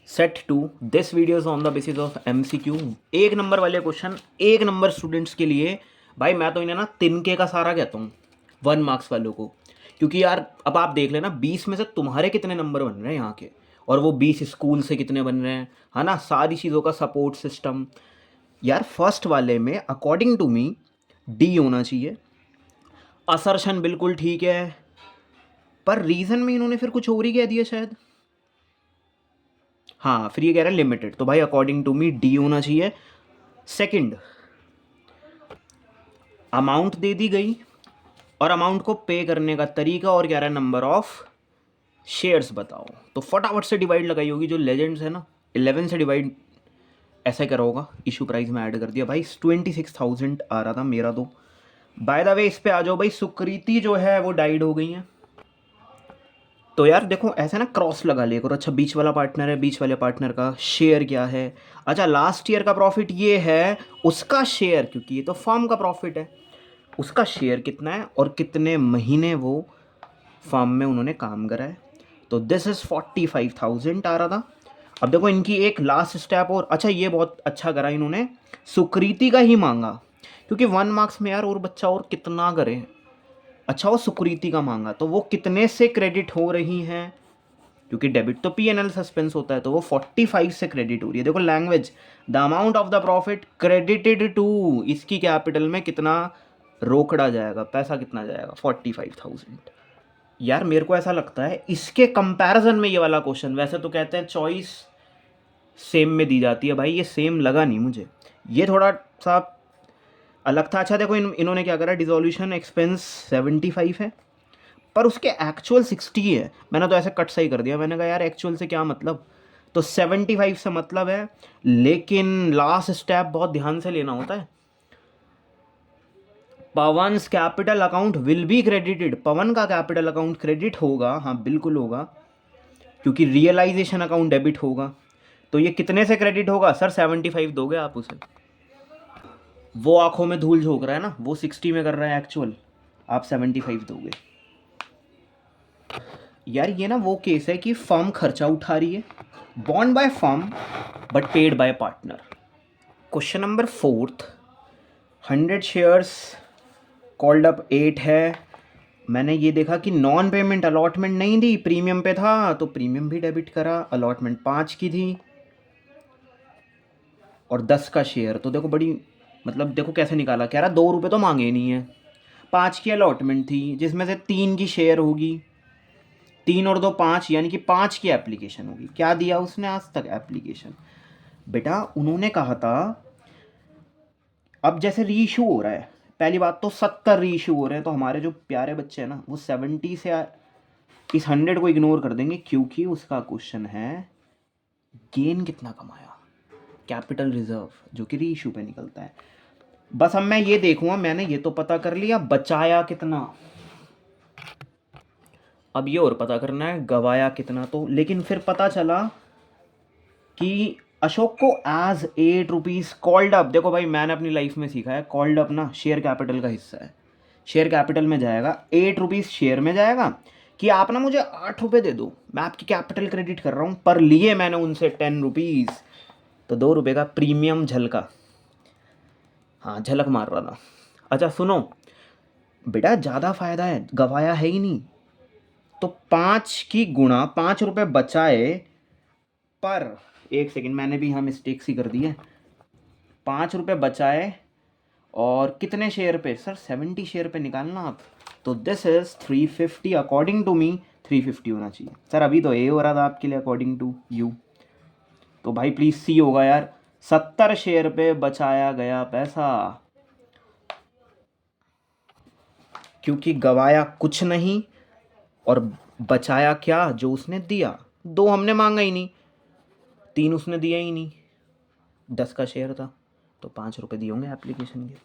Set to this videos on the basis of MCQ। एक number वाले question एक number students के लिए। भाई मैं तो इन्हें ना तिनके का सारा कहता हूँ 1 मार्क्स वालों को, क्योंकि यार अब आप देख लेना 20 में से तुम्हारे कितने नंबर बन रहे हैं यहाँ के, और वो 20 स्कूल से कितने बन रहे हैं, है ना। सारी चीज़ों का सपोर्ट सिस्टम। यार फर्स्ट वाले में अकॉर्डिंग टू मी डी होना चाहिए। असर्शन बिल्कुल ठीक है, पर रीज़न में इन्होंने फिर कुछ और ही कह दिया शायद। हाँ, फिर ये कह रहा है लिमिटेड, तो भाई अकॉर्डिंग टू मी डी होना चाहिए। सेकंड, अमाउंट दे दी गई और अमाउंट को पे करने का तरीका और कह रहा है नंबर ऑफ शेयर्स बताओ, तो फटाफट से डिवाइड लगाई होगी। जो लेजेंड्स है ना 11 से डिवाइड ऐसा करा होगा। इशू प्राइस में ऐड कर दिया भाई, 26,000 आ रहा था मेरा तो। बाय द वे इस पे आ जाओ भाई, सुकृति जो है वो डाइड हो गई हैं। तो यार देखो ऐसा ना क्रॉस लगा लिया करो। अच्छा बीच वाला पार्टनर है, बीच वाले पार्टनर का शेयर क्या है। अच्छा लास्ट ईयर का प्रॉफिट ये है, उसका शेयर, क्योंकि ये तो फर्म का प्रॉफिट है, उसका शेयर कितना है और कितने महीने वो फर्म में उन्होंने काम करा है। तो दिस इज़ 45,000 आ रहा था। अब देखो इनकी एक लास्ट स्टेप और। अच्छा ये बहुत अच्छा करा इन्होंने, सुकृति का ही मांगा, क्योंकि 1 मार्क्स में यार और बच्चा और कितना करे। अच्छा वो सुकृति का मांगा, तो वो कितने से क्रेडिट हो रही हैं, क्योंकि डेबिट तो P&L सस्पेंस होता है, तो वो 45 से क्रेडिट हो रही है। देखो language, the amount of the profit credited to, इसकी कैपिटल में कितना रोकड़ा जाएगा, पैसा कितना जाएगा, 45,000। यार मेरे को ऐसा लगता है इसके कंपैरिजन में ये वाला क्वेश्चन, वैसे तो कहते हैं चॉइस सेम में दी जाती है, भाई ये सेम लगा नहीं मुझे, ये थोड़ा सा अलग था। अच्छा देखो इन्होंने क्या करा, डिसोल्यूशन एक्सपेंस 75 है पर उसके एक्चुअल 60 है। मैंने तो ऐसे कट सही कर दिया, मैंने कहा यार एक्चुअल से क्या मतलब, तो 75 से मतलब है। लेकिन लास्ट स्टेप बहुत ध्यान से लेना होता है। Pawan's capital account will be credited, Pawan का कैपिटल अकाउंट क्रेडिट होगा, हाँ बिल्कुल होगा, क्योंकि रियलाइजेशन अकाउंट डेबिट होगा। तो ये कितने से क्रेडिट होगा सर, 75 दोगे आप उसे। वो आंखों में धूल झोंक रहा है ना, वो 60 में कर रहा है एक्चुअल, आप 75 दोगे। यार ये ना वो केस है कि फर्म खर्चा उठा रही है, bond by firm but paid by partner. Question number 4, 100 shares called up 8 है। मैंने ये देखा कि नॉन पेमेंट अलॉटमेंट नहीं दी, प्रीमियम पे था तो प्रीमियम भी डेबिट करा, अलॉटमेंट 5 की थी और 10 का शेयर। तो देखो बड़ी मतलब देखो कैसे निकाला, कह रहा 2 रुपये तो मांगे नहीं है, 5 की अलॉटमेंट थी जिसमें से 3 की शेयर होगी, 3 और 2 5, यानी कि 5 की एप्लीकेशन होगी। क्या दिया उसने आज तक एप्लीकेशन, बेटा उन्होंने कहा था अब जैसे री इशू हो रहा है, पहली बात तो 70 री इशू हो रहे हैं, तो हमारे जो प्यारे बच्चे हैं ना वो 70 से इस 100 को इग्नोर कर देंगे, क्योंकि उसका क्वेश्चन है गेन कितना कमाया, कैपिटल रिजर्व, जो कि री इशू पे निकलता है। बस अब मैं ये देखूंगा, मैंने ये तो पता कर लिया बचाया कितना, अब ये और पता करना है गवाया कितना। तो लेकिन फिर पता चला कि अशोक को एज 8 रुपीज़ कॉल्ड अप। देखो भाई मैंने अपनी लाइफ में सीखा है, कॉल्ड अप ना शेयर कैपिटल का हिस्सा है, शेयर कैपिटल में जाएगा, 8 रुपीज़ शेयर में जाएगा कि आप ना मुझे 8 रुपये दे दो, मैं आपकी कैपिटल क्रेडिट कर रहा हूँ, पर लिए मैंने उनसे 10 रुपीज़, तो 2 रुपये का प्रीमियम झलका, हाँ झलक मार रहा था। अच्छा सुनो बेटा, ज़्यादा फ़ायदा है, गवाया है ही नहीं, तो 5 की गुणा 5 रुपये बचाए, पर एक सेकंड मैंने भी यहाँ मिस्टेक सी कर दी है, 5 रुपये बचाए और कितने शेयर पे सर, 70 शेयर पे निकालना आप, तो this is 350, according to me 350 होना चाहिए सर। अभी तो ए हो रहा था आपके लिए अकॉर्डिंग टू यू, तो भाई प्लीज सी होगा यार, 70 शेयर पे बचाया गया पैसा, क्योंकि गवाया कुछ नहीं और बचाया क्या, जो उसने दिया। 2 हमने मांगा ही नहीं, 3 उसने दिया ही नहीं, 10 का शेयर था, तो 5 रुपये दिए होंगे एप्लीकेशन के।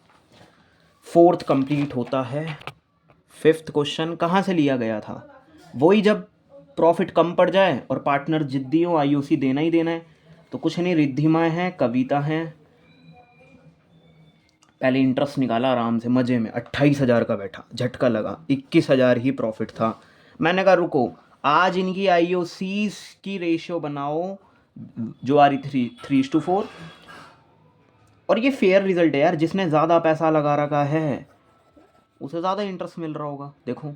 4th कंप्लीट होता है। 5th क्वेश्चन कहाँ से लिया गया था, वही जब प्रॉफिट कम पड़ जाए और पार्टनर जिद्दी हो, IOC देना ही देना है, तो कुछ नहीं, रिद्धिमाएँ हैं, कविता हैं। पहले इंटरेस्ट निकाला आराम से मज़े में, 28,000 का बैठा, झटका लगा, 21,000 ही प्रॉफिट था। मैंने कहा रुको, आज इनकी IOCs की रेशियो बनाओ जो आ रही 3:4। और ये फेयर रिजल्ट है यार, जिसने ज़्यादा पैसा लगा रखा है उसे ज़्यादा इंटरेस्ट मिल रहा होगा। देखो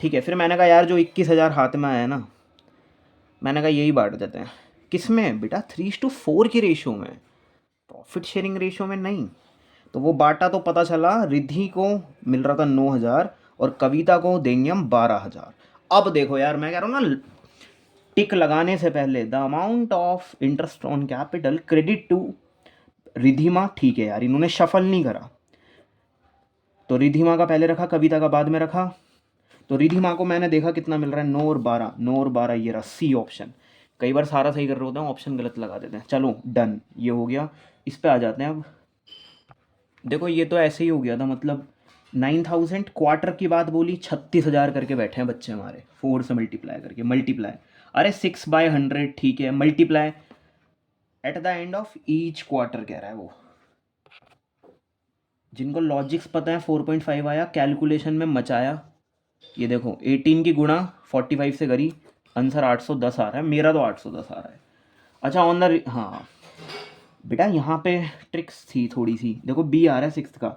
ठीक है, फिर मैंने कहा यार जो 21,000 हाथ में आया ना, मैंने कहा यही बांट देते हैं। किस में बेटा? 3:4 की रेशो में, प्रॉफिट शेयरिंग रेशो में नहीं। तो वो बांटा तो पता चला रिद्धि को मिल रहा था 9,000 और कविता को देंगे हम 12,000। अब देखो यार, मैं कह रहा हूँ ना, टिक लगाने से पहले the amount of interest on capital credit to Ridhima, ठीक है यार, इन्होंने शफल नहीं करा, तो रिधिमा का पहले रखा, कविता का बाद में रखा। तो रिधिमा को मैंने देखा कितना मिल रहा है, 9 और 12, 9 और 12, ये रहा सी ऑप्शन। कई बार सारा सही कर रहे होते हैं, ऑप्शन गलत लगा देते हैं। चलो डन, ये हो गया। इस पे आ जाते हैं अब। देखो ये तो ऐसे ही हो गया था, मतलब 9,000 क्वार्टर की बात बोली, 36,000 करके बैठे हैं बच्चे हमारे, 4 से मल्टीप्लाई करके। मल्टीप्लाई, अरे 6/100, ठीक है, multiply at the end of each quarter कह रहा है वो। जिनको लॉजिक्स पता है, 4.5 आया, कैलकुलेशन में मचाया। ये देखो 18 की गुणा 45 से करी, आंसर 810 आ रहा है, मेरा तो 810 आ रहा है। अच्छा ऑन द, हाँ बेटा यहाँ पे ट्रिक्स थी थोड़ी सी। देखो बी आ रहा है 6 का,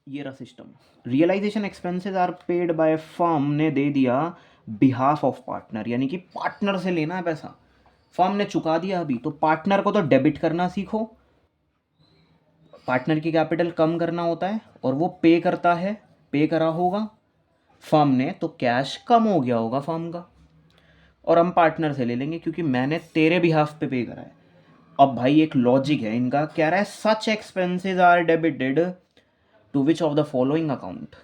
ये रहा system. Realisation expenses are paid by firm ने दे दिया बिहाफ ऑफ पार्टनर, यानी कि पार्टनर से लेना है पैसा, फर्म ने चुका दिया अभी, तो पार्टनर को तो डेबिट करना सीखो। पार्टनर की कैपिटल कम करना होता है और वो पे करता है, पे करा होगा फर्म ने, तो कैश कम हो गया होगा फर्म का, और हम पार्टनर से ले लेंगे क्योंकि मैंने तेरे बिहाफ पे करा है। अब भाई एक लॉजिक है इनका, कह रहा है such expenses are debited to which of the following account.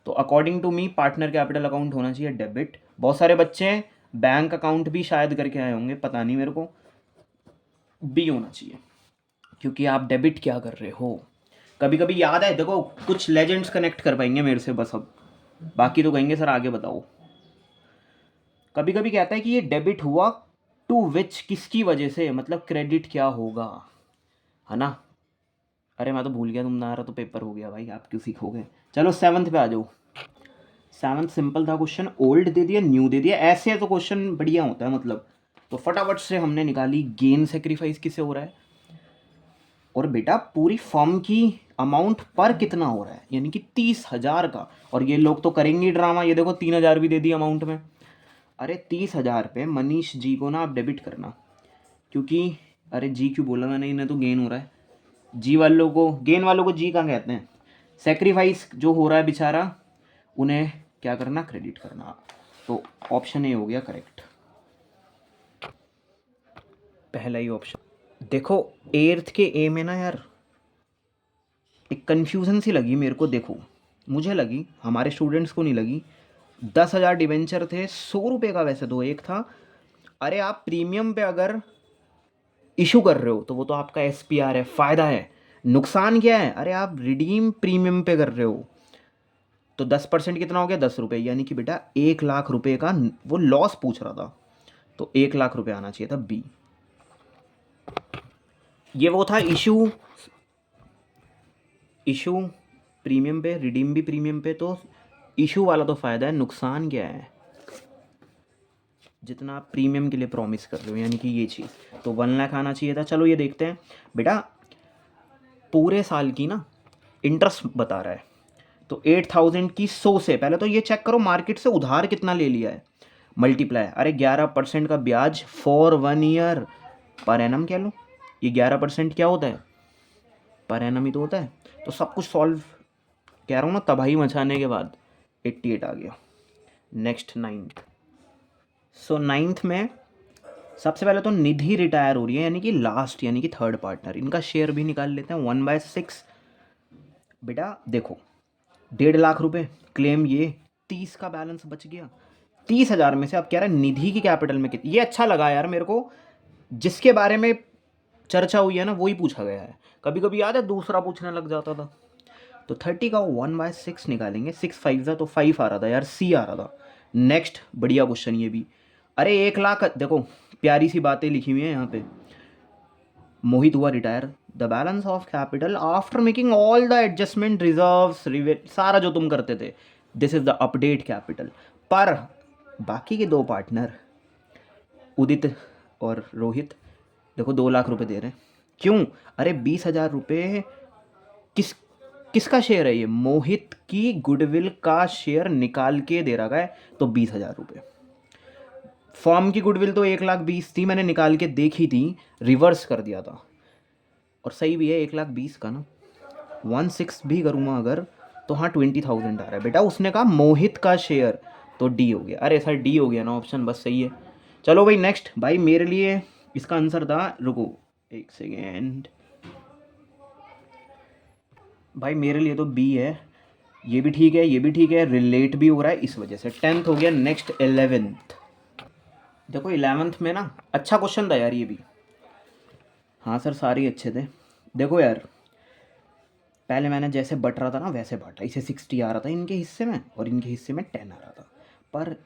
तो according to me partner capital account होना चाहिए डेबिट। बहुत सारे बच्चे बैंक अकाउंट भी शायद करके आए होंगे, पता नहीं मेरे को, बी होना चाहिए, क्योंकि आप डेबिट क्या कर रहे हो। कभी कभी याद है, देखो कुछ लेजेंड्स कनेक्ट कर पाएंगे मेरे से बस, अब बाकी तो कहेंगे सर आगे बताओ। कभी कभी कहता है कि ये डेबिट हुआ टू विच, किसकी वजह से, मतलब क्रेडिट क्या होगा, है ना। अरे मैं तो भूल गया, तुम ना आ रहा तो पेपर हो गया भाई, आप क्यों सीखोगे। चलो 7th पे आ जाओ। 7th सिंपल था क्वेश्चन, ओल्ड दे दिया न्यू दे दिया, ऐसे तो क्वेश्चन बढ़िया होता है मतलब। तो फटाफट से हमने निकाली गेन सेक्रीफाइस किसे हो रहा है, और बेटा पूरी फर्म की अमाउंट पर कितना हो रहा है, यानी कि 30,000 का। और ये लोग तो करेंगे ड्रामा, ये देखो 3,000 भी दे दी अमाउंट में। अरे 30,000 पे मनीष जी को ना आप डेबिट करना, क्योंकि अरे जी क्यों बोला मैंने, इन्हें तो गेन हो रहा है। जी वालों को, गेन वालों को जी कहाँ कहते हैं। सेक्रीफाइस जो हो रहा है बेचारा, उन्हें क्या करना, क्रेडिट करना। तो ऑप्शन ए हो गया करेक्ट, पहला ही ऑप्शन। देखो 8th के ए में ना यार एक कन्फ्यूज़न सी लगी मेरे को। देखो मुझे लगी, हमारे स्टूडेंट्स को नहीं लगी। 10,000 डिवेंचर थे, 100 रुपये का वैसे तो एक था। अरे आप प्रीमियम पे अगर इशू कर रहे हो तो वो तो आपका SPR है, फ़ायदा है। नुकसान क्या है, अरे आप रिडीम प्रीमियम पे कर रहे हो तो 10% कितना हो गया, 10 रुपये, यानी कि बेटा 1,00,000 रुपये का वो लॉस पूछ रहा था, तो 1,00,000 रुपये आना चाहिए था बी। ये वो था इशू, इशू प्रीमियम पे, रिडीम भी प्रीमियम पे, तो इशू वाला तो फ़ायदा है। नुकसान क्या है, जितना आप प्रीमियम के लिए प्रॉमिस कर रहे हो, यानी कि ये चीज़, तो 1,00,000 आना चाहिए था। चलो ये देखते हैं बेटा, पूरे साल की ना इंटरेस्ट बता रहा है, तो 8,000 की 100 से, पहले तो ये चेक करो मार्केट से उधार कितना ले लिया है, मल्टीप्लाई, अरे 11% का ब्याज फॉर 1 ईयर, पर एनम कह लो। ये 11% क्या होता है, पर एनम ही तो होता है। तो सब कुछ सॉल्व, कह रहा हूँ ना, तबाही मचाने के बाद 88 आ गया। Next 9th। सो 9th में सबसे पहले तो निधि रिटायर हो रही है, यानी कि लास्ट, यानी कि थर्ड पार्टनर, इनका शेयर भी निकाल लेते हैं 1/6। बेटा देखो 1,50,000 रुपये क्लेम, ये 30 का बैलेंस बच गया। 30,000 में से अब कह रहा है निधि की कैपिटल में कितनी। ये अच्छा लगा यार मेरे को, जिसके बारे में चर्चा हुई है ना वही पूछा गया है। कभी कभी याद है दूसरा पूछने लग जाता था। तो 30 का 1/6 निकालेंगे, 6 5 था तो 5 आ रहा था यार, सी आ रहा था। नेक्स्ट बढ़िया क्वेश्चन ये भी। अरे 1,00,000, देखो प्यारी सी बातें लिखी हुई है यहाँ पे। मोहित हुआ retire, the balance of capital after making all the adjustment reserves, सारा जो तुम करते थे, this is the update capital. पर बाकी के दो पार्टनर उदित और रोहित देखो 2 लाख रुपए दे रहे हैं। क्यों? अरे 20,000 रुपये किस किसका शेयर है ये? मोहित की गुडविल का शेयर निकाल के दे रखा है, तो 20,000 रुपये। फॉर्म की गुडविल तो 1,20,000 थी, मैंने निकाल के देखी थी, रिवर्स कर दिया था, और सही भी है 1,20,000 का ना। 1/6 भी करूँगा अगर तो हाँ 20,000 आ रहा है बेटा। उसने कहा मोहित का शेयर, तो डी हो गया। अरे सर डी हो गया ना ऑप्शन, बस सही है। चलो भाई नेक्स्ट। भाई मेरे लिए इसका आंसर था, रुको एक सेकेंड, भाई मेरे लिए तो बी है। ये भी ठीक है, ये भी ठीक है, रिलेट भी हो रहा है इस वजह से। 10th हो गया, नेक्स्ट 11th। देखो 11th में ना अच्छा क्वेश्चन था यार ये भी। हाँ सर सारे ही अच्छे थे। देखो यार, पहले मैंने जैसे बट रहा था ना वैसे बांटा। इसे 60 आ रहा था इनके हिस्से में, और इनके हिस्से में 10 आ रहा था, पर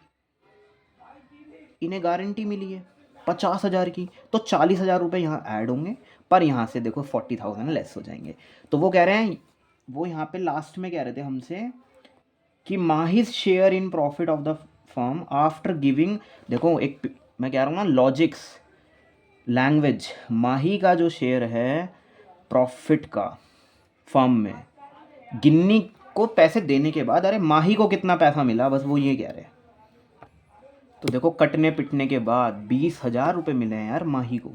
इन्हें गारंटी मिली है 50,000 की, तो 40,000 रुपये यहाँ ऐड होंगे, पर यहाँ से देखो 40,000 लेस हो जाएंगे। तो वो कह रहे हैं, वो यहाँ पे लास्ट में कह रहे थे हमसे कि Mahi's share in profit of the firm after giving, देखो एक मैं कह रहा हूँ ना लॉजिक्स लैंग्वेज, माही का जो शेयर है प्रॉफिट का फर्म में, गिन्नी को पैसे देने के बाद, अरे माही को कितना पैसा मिला, बस वो ये कह रहे हैं। तो देखो कटने पिटने के बाद 20,000 रुपये मिले हैं यार माही को।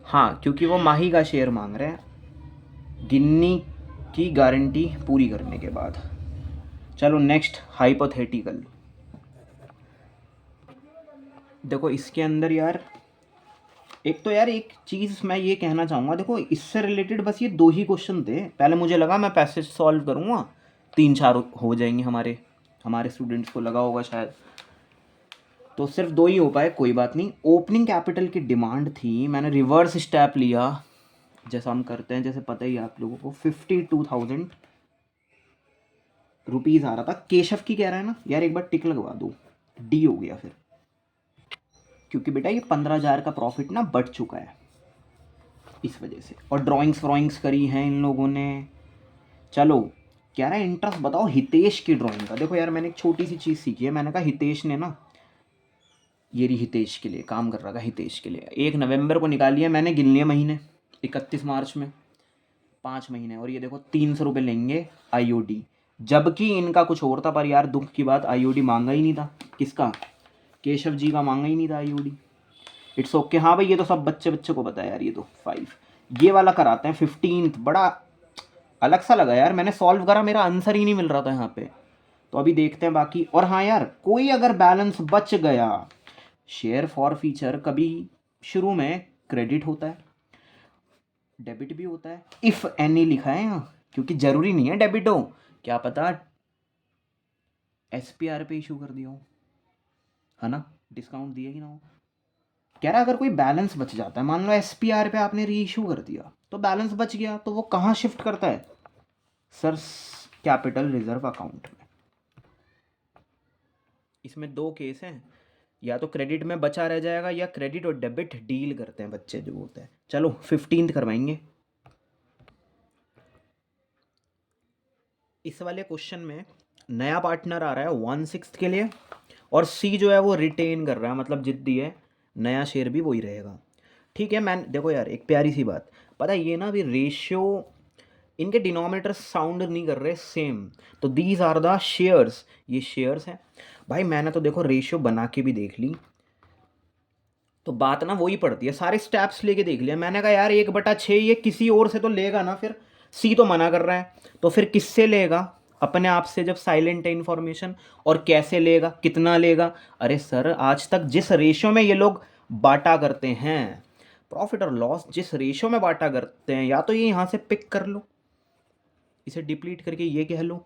हाँ क्योंकि वो माही का शेयर मांग रहे हैं गिन्नी की गारंटी पूरी करने के बाद। चलो नेक्स्ट हाइपोथेटिकल। देखो इसके अंदर यार एक तो यार एक चीज़ मैं ये कहना चाहूँगा, देखो इससे रिलेटेड बस ये 2 ही क्वेश्चन थे। पहले मुझे लगा मैं पैसेज सॉल्व करूँगा 3-4 हो जाएंगे, हमारे स्टूडेंट्स को लगा होगा शायद, तो सिर्फ 2 ही हो पाए, कोई बात नहीं। ओपनिंग कैपिटल की डिमांड थी, मैंने रिवर्स स्टेप लिया जैसा हम करते हैं, जैसे पता ही आप लोगों को 52,000 रुपीज़ आ रहा था। केशव की कह रहा है ना यार, एक बार टिक लगवा दो, डी हो गया फिर, क्योंकि बेटा ये 15,000 का प्रॉफिट ना बढ़ चुका है इस वजह से। और ड्राइंग्स करी हैं इन लोगों ने। चलो कह रहा है इंटरेस्ट बताओ हितेश की ड्राइंग का। देखो यार मैंने एक छोटी सी चीज़ सीखी है, मैंने कहा हितेश ने ना, ये रही हितेश के लिए काम कर रहा था, हितेश के लिए 1 नवंबर को निकाली है मैंने, गिन लिए महीने, 31 मार्च में 5 महीने, और ये देखो 300 रुपये लेंगे आईओडी, जबकि इनका कुछ और था। पर यार दुख की बात आईओडी मांगा ही नहीं था, किसका? केशव जी का मांगा ही नहीं था आईओडी। It's okay. हाँ भाई ये तो सब बच्चे बच्चे को पता है यार, ये तो 5 ये वाला कराते हैं 15th। बड़ा अलग सा लगा यार, मैंने सॉल्व करा मेरा आंसर ही नहीं मिल रहा था यहाँ पे, तो अभी देखते हैं बाकी। और हाँ यार कोई अगर बैलेंस बच गया, शेयर फॉर फीचर कभी शुरू में क्रेडिट होता है, डेबिट भी होता है, इफ एनी लिखा है यहाँ, क्योंकि जरूरी नहीं है डेबिट हो, क्या पता एसपीआर पे इशू कर दिया हो, है ना, डिस्काउंट दिया ही ना हो। कह रहा है अगर कोई बैलेंस बच जाता है, मान लो एसपीआर पे आपने री इशू कर दिया, तो बैलेंस बच गया, तो वो कहाँ शिफ्ट करता है सर? कैपिटल रिजर्व अकाउंट में। इसमें 2 केस हैं, या तो क्रेडिट में बचा रह जाएगा, या क्रेडिट और डेबिट डील करते हैं बच्चे जो होते हैं। चलो 15th करवाएंगे। इस वाले क्वेश्चन में नया पार्टनर आ रहा है 1/6 के लिए, और सी जो है वो रिटेन कर रहा है, मतलब जिद्दी है, नया शेयर भी वही रहेगा। ठीक है। मैं देखो यार एक प्यारी सी बात, पता है ये ना अभी रेशियो इनके डिनोमिनेटर साउंड नहीं कर रहे सेम, तो दीज आर द शेयर्स, ये शेयर्स हैं भाई। मैंने तो देखो रेशियो बना के भी देख ली, तो बात ना वही पड़ती है, सारे स्टेप्स लेके देख लिया मैंने, कहा यार 1/6 ये किसी और से तो लेगा ना, फिर सी तो मना कर रहा है, तो फिर किससे लेगा? अपने आप से, जब साइलेंट है इन्फॉर्मेशन। और कैसे लेगा, कितना लेगा? अरे सर आज तक जिस रेशियो में ये लोग बांटा करते हैं, प्रॉफिट और लॉस जिस रेशियो में बांटा करते हैं, या तो ये यहाँ से पिक कर लो, इसे डिप्लीट करके ये कह लो,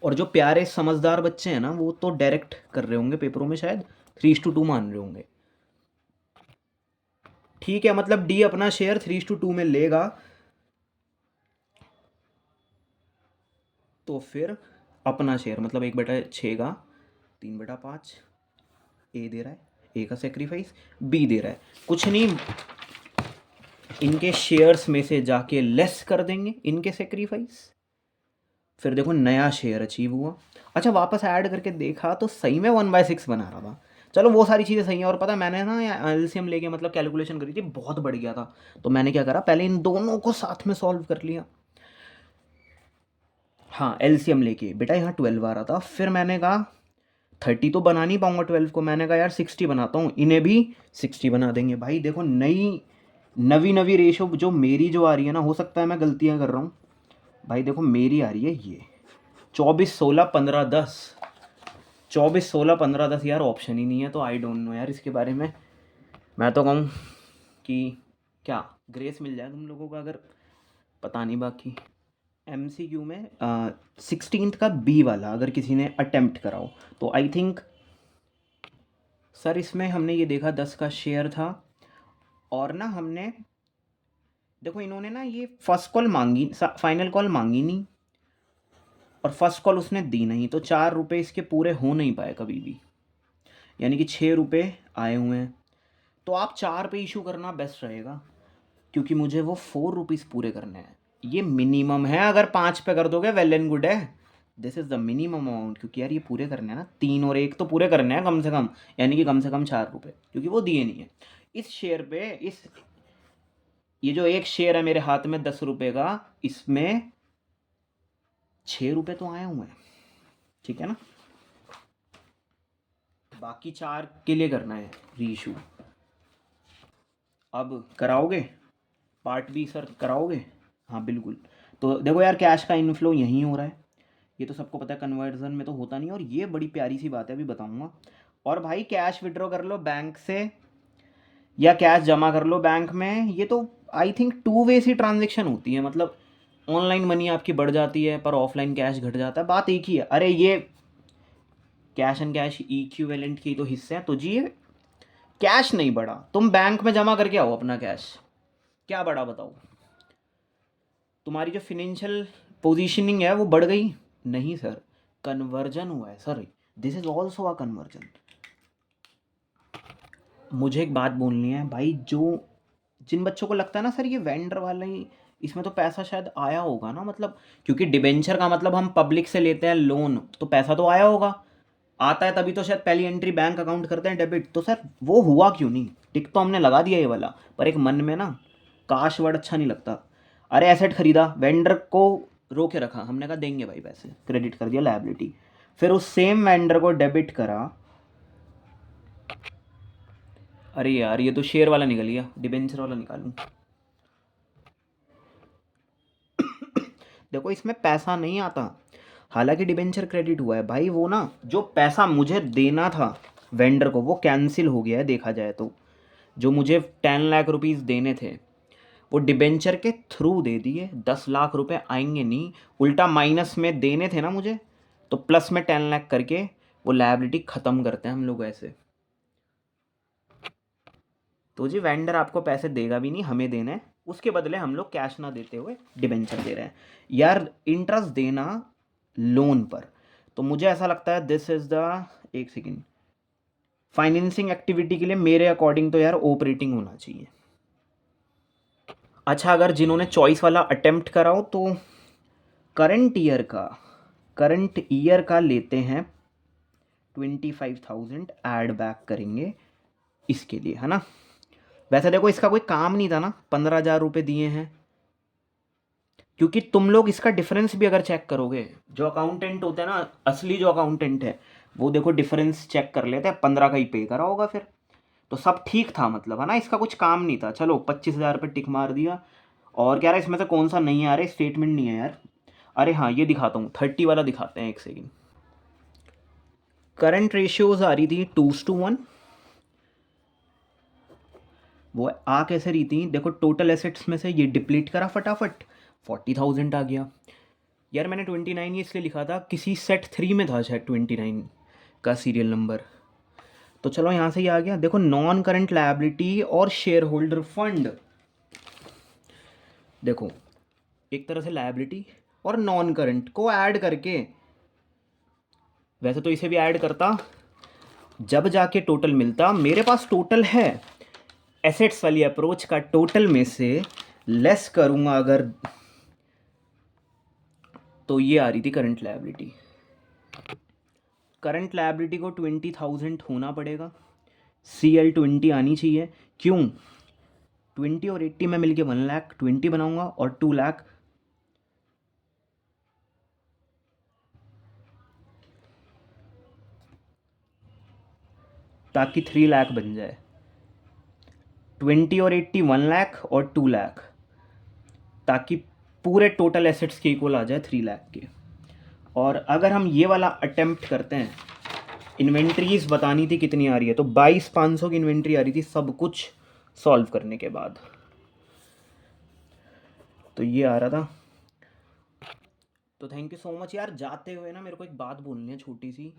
और जो प्यारे समझदार बच्चे हैं ना वो तो डायरेक्ट कर रहे होंगे पेपरों में, शायद 3:2 मान रहे होंगे। ठीक है, मतलब डी अपना शेयर 3:2 में लेगा, तो फिर अपना शेयर मतलब 1/6 का 3/5 ए दे रहा है, ए का सेक्रीफाइस, बी दे रहा है, कुछ नहीं, इनके शेयर्स में से जाके लेस कर देंगे इनके सेक्रीफाइस। फिर देखो नया शेयर अचीव हुआ। अच्छा वापस ऐड करके देखा तो सही में 1/6 बना रहा था, चलो वो सारी चीज़ें सही हैं। और पता है मैंने ना एलसीएम लेके मतलब कैलकुलेशन करी थी, बहुत बढ़ गया था। तो मैंने क्या करा, पहले इन दोनों को साथ में सॉल्व कर लिया। हाँ एलसीएम लेके बेटा यहाँ 12 आ रहा था, फिर मैंने कहा 30 तो बना नहीं पाऊंगा 12 को, मैंने कहा यार 60 बनाता हूँ, इन्हें भी 60 बना देंगे। भाई देखो नवी नवी रेशो जो मेरी जो आ रही है ना, हो सकता है मैं गलतियाँ कर रहा हूँ भाई, देखो मेरी आ रही है ये 24 16 15 10, 24 16 15 10 यार ऑप्शन ही नहीं है। तो आई डोंट नो यार इसके बारे में। मैं तो कहूँ कि क्या ग्रेस मिल जाए तुम लोगों का, अगर पता नहीं बाकी। एमसीक्यू में 16th का बी वाला अगर किसी ने अटेम्प्ट करा हो तो आई थिंक सर इसमें हमने ये देखा 10 का शेयर था, और ना हमने देखो इन्होंने ना ये फर्स्ट कॉल मांगी, फाइनल कॉल मांगी नहीं, और फर्स्ट कॉल उसने दी नहीं, तो 4 रुपये इसके पूरे हो नहीं पाए कभी भी, यानी कि 6 रुपये आए हुए हैं। तो आप 4 पे इशू करना बेस्ट रहेगा, क्योंकि मुझे वो 4 रुपीज़ पूरे करने हैं। ये मिनिमम है, अगर 5 पे कर दोगे वेल एंड गुड है, this is the minimum amount, क्योंकि यार ये पूरे करने हैं ना, 3 और 1 तो पूरे करने हैं कम से कम, यानी कि कम से कम 4 रुपये, क्योंकि वो दिए नहीं है इस शेयर पे। ये जो एक शेयर है मेरे हाथ में 10 रुपये का, इसमें 6 रुपये तो आए हुए हैं, ठीक है ना। बाकी 4 के लिए करना है रीइशू। अब कराओगे पार्ट बी सर, कराओगे? हाँ बिल्कुल। तो देखो यार कैश का इनफ्लो यहीं हो रहा है, ये तो सबको पता है, कन्वर्जन में तो होता नहीं। और ये बड़ी प्यारी सी बात है, अभी बताऊंगा। और भाई कैश विड्रॉ कर लो बैंक से या कैश जमा कर लो बैंक में, ये तो I think 2 way C transaction होती है, मतलब ऑनलाइन मनी आपकी बढ़ जाती है पर ऑफलाइन कैश घट जाता है, बात एक ही है। अरे ये कैश एंड कैश इक्विवेलेंट की तो हिस्से हैं, तो जी ये कैश नहीं बढ़ा, तुम बैंक में जमा करके आओ अपना कैश, क्या बढ़ा बताओ? तुम्हारी जो फिनेंशियल पोजीशनिंग है वो बढ़ गई? नहीं सर, कन्वर्जन हुआ है sir, this is also a conversion. मुझे एक बात बोलनी है भाई, जो जिन बच्चों को लगता है ना सर ये वेंडर वाला ही, इसमें तो पैसा शायद आया होगा ना, मतलब क्योंकि डिबेंचर का मतलब हम पब्लिक से लेते हैं लोन, तो पैसा तो आया होगा, आता है तभी तो शायद पहली एंट्री बैंक अकाउंट करते हैं डेबिट। तो सर वो हुआ क्यों नहीं? टिक तो हमने लगा दिया ये वाला, पर एक मन में ना काश वर्ड अच्छा नहीं लगता। अरे एसेट खरीदा, वेंडर को रोके रखा, हमने कहा देंगे भाई पैसे, क्रेडिट कर दिया लायबिलिटी, फिर उस सेम वेंडर को डेबिट करा। अरे यार ये तो शेयर वाला निकल गया, डिबेंचर वाला निकालूं। देखो इसमें पैसा नहीं आता, हालांकि डिबेंचर क्रेडिट हुआ है भाई, वो ना जो पैसा मुझे देना था वेंडर को वो कैंसिल हो गया है देखा जाए तो। जो मुझे 10 लाख रुपीज़ देने थे वो डिबेंचर के थ्रू दे दिए, 10 लाख रुपए आएंगे नहीं, उल्टा माइनस में देने थे ना मुझे, तो प्लस में 10 लाख करके वो लायबिलिटी ख़त्म करते हैं हम लोग ऐसे। तो जी वेंडर आपको पैसे देगा भी नहीं, हमें देना है, उसके बदले हम लोग कैश ना देते हुए डिबेंचर दे रहे हैं यार, इंटरेस्ट देना लोन पर। तो मुझे ऐसा लगता है दिस इज़ द, एक सेकेंड, फाइनेंसिंग एक्टिविटी के लिए मेरे अकॉर्डिंग तो यार ऑपरेटिंग होना चाहिए। अच्छा अगर जिन्होंने चॉइस वाला अटेम्प्ट करा हो तो करंट ईयर का लेते हैं 25,000 ऐड बैक करेंगे इसके लिए, है ना। वैसे देखो इसका कोई काम नहीं था ना, 15,000 रुपये दिए हैं, क्योंकि तुम लोग इसका डिफरेंस भी अगर चेक करोगे, जो अकाउंटेंट होते हैं ना, असली जो अकाउंटेंट है वो देखो डिफरेंस चेक कर लेते हैं, 15 का ही पे करा होगा फिर, तो सब ठीक था मतलब, है ना, इसका कुछ काम नहीं था। चलो 25,000 पे टिक मार दिया। और क्या रहा इसमें से कौन सा नहीं आ रहा है, स्टेटमेंट नहीं है यार। अरे हाँ ये दिखाता हूँ, 30 वाला दिखाते हैं, एक सेकेंड। करंट रेशियोज आ रही थी 2:1, वो आ कैसे रही थी देखो, टोटल एसेट्स में से ये डिप्लीट करा फटाफट, 40,000 आ गया। यार मैंने 29 ये इसलिए लिखा था, किसी सेट 3 में था शायद 29 का सीरियल नंबर। तो चलो यहाँ से ही आ गया, देखो नॉन करंट लायबिलिटी और शेयर होल्डर फंड, देखो एक तरह से लायबिलिटी और नॉन करंट को ऐड करके, वैसे तो इसे भी ऐड करता जब जाके टोटल मिलता, मेरे पास टोटल है, एसेट्स वाली अप्रोच का टोटल में से लेस करूंगा अगर, तो ये आ रही थी करंट लायबिलिटी। करंट लायबिलिटी को 20,000 होना पड़ेगा, CL20 आनी चाहिए। क्यों? 20 और 80 में मिलके 1 लाख 20 बनाऊंगा और 2 लाख ताकि 3 लाख बन जाए। 20 और 80 1 लाख और 2 लाख ताकि पूरे टोटल एसेट्स के इक्वल आ जाए 3 लाख के। और अगर हम ये वाला अटेम्प्ट करते हैं, इन्वेंट्रीज बतानी थी कितनी आ रही है, तो 22,500 की इन्वेंट्री आ रही थी सब कुछ सॉल्व करने के बाद। तो ये आ रहा था। तो थैंक यू सो मच यार। जाते हुए ना मेरे को एक बात बोलनी है छोटी सी।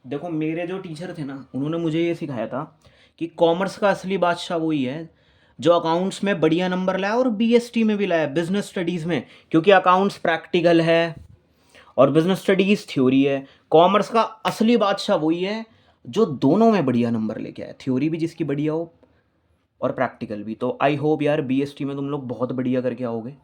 देखो मेरे जो टीचर थे ना, उन्होंने मुझे ये सिखाया था कि कॉमर्स का असली बादशाह वही है जो अकाउंट्स में बढ़िया नंबर लाया और BST में भी लाया, बिजनेस स्टडीज़ में, क्योंकि अकाउंट्स प्रैक्टिकल है और बिजनेस स्टडीज़ थ्योरी है। कॉमर्स का असली बादशाह वही है जो दोनों में बढ़िया नंबर लेके आया, थ्योरी भी जिसकी बढ़िया हो और प्रैक्टिकल भी। तो आई होप यार BST में तुम लोग बहुत बढ़िया करके आओगे।